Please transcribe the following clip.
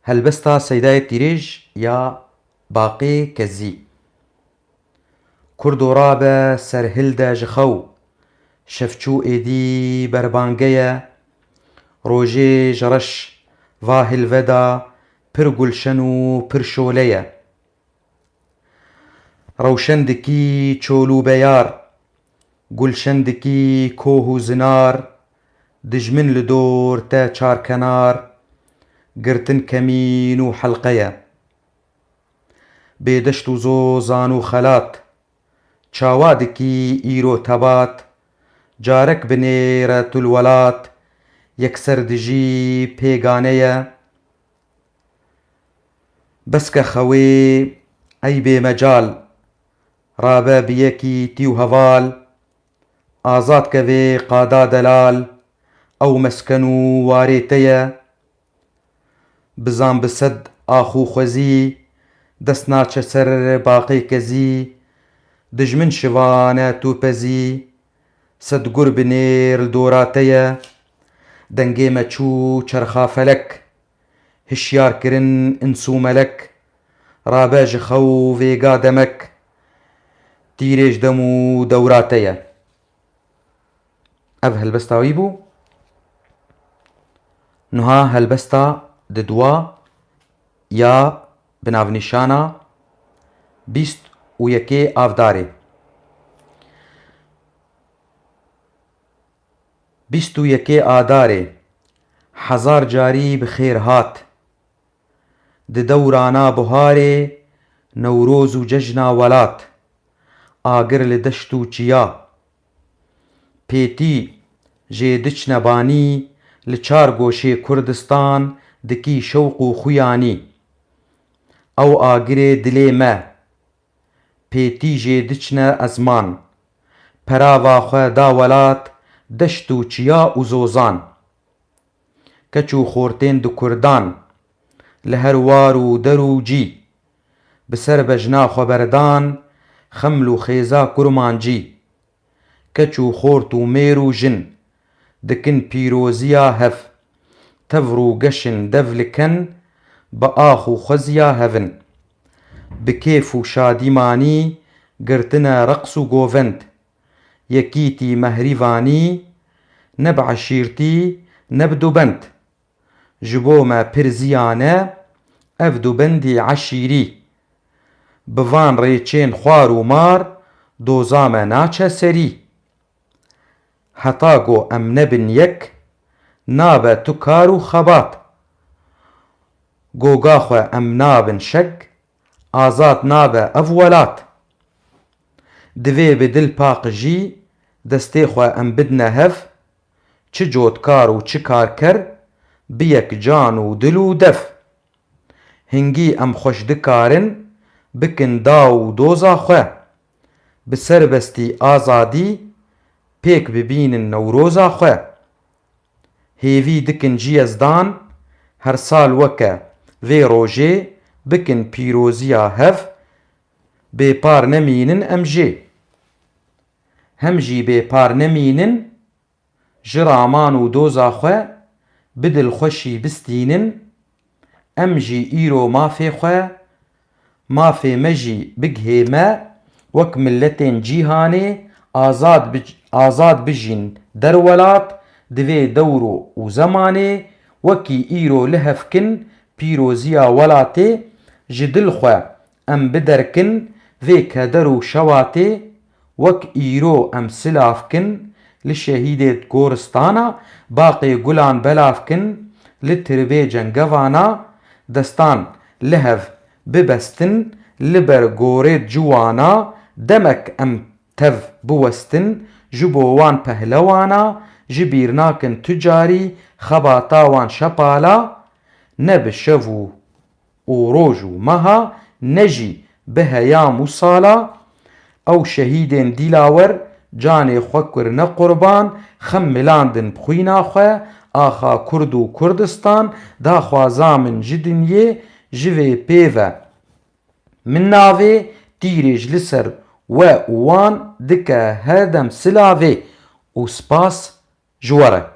هەلبەستا سەیدای تیرێژ یا باقی کەزی کورد و ڕابە سەرهلدە ji xew şevçû êdî berbangeye rojê ji reş va hilveda pir gulşen û pir şole ye rewşen dikî çol û beyar gulşen dikî koh û zinar dijmin li dor te çarkenar girtin kemîn û helqe ye bêdeşt û zozan û xelat çawa dikî îro tebat carek binêre tul welat yekser dijî pêgane ye beske xewê ey bêmecal rabe bi yekî tî û heval azad kevê qada delal ew mesken û warê te ye bizan bi sed ax û xwezî dest naçe ser baqê kezî dijmin şivane tû pezî sed gur binêr li dora te ye dengê me çû çerxa felek hişyar kirin îns û melek rabe ji xew vêga demek tîrêj dem û dewra te ye ev helbesta wî bû niha helbesta di dua ya bi navnîşana 21 avdarê 21 adarê hezar carî bi xêr hat di dewrana buharê newroz û cejna welat agir li deşt û çiya pêtî jê diçine banî li çar goşê Kurdistan dikî şewq û xuyanî ew agirê dilê me pêtî jê diçine ezman perava xwe da welat deşt û çiya û zozan keç û xortên di Kurdan li her war û der û cî bi ser bejna xwe berdan xeml û xêza kurmancî keç û xort û mêr û jin dikin pîroziya hev tevr û geşin dev li ken bi ax û xweziya hevin bi kêf û şadî manî girtine reqs û govend yekîtî mehrîvanî ne bi eşîrtî ne bi dubend ji bo me pir ziyan e ev dubendî eşîrî bi van rêçên xwar û mar doza me naçe serî heta got em nebin yek nabe tu kar û xebat goga xwe em nabin şek azad nabe ev welat divê bi dil paqijî destê xwe em bidne hev çi cotkar û çi karker bi yek can û dil û dev hingî em xweş dikarin bikin da û doza xwe bi serbestî azadî pêk bibînin newroza xwe hêvî dikin ciyezdan her sal weke vê rojê bikin pîroziya hev bêpar nemînin em jê hem jî bêpar nemînin ji raman û doza xwe bi dilxweşî bistînin em jî îro mafê xwe mafê me jî bigihême wek milletên cîhanê azad bijîn derwelat divê dewr û zemanê wekî îro li hevkin pîroziya welatê ji dil xwe em biderkin vê keder û şewatê wek îro em silavkin li şehîdê goristana baqê gulan belavkin li tirbê cengevana destan li hev bibestin li ber gorê ciwana demek em tev biwestin ji bo wan pehlewana ji bîr nakin tucarî xebata wan şepala ne bi şev û roj û meha ne jî bi heyam û sala ew şehîdên dîlawer canê xwe kirine qurban xem milandin bi xwîna xwe axa Kurd û Kurdistan daxwaza min ji dinyê ji vê pêve min navê tîrêj li ser we û wan dike her dem silavê û spas ji we re.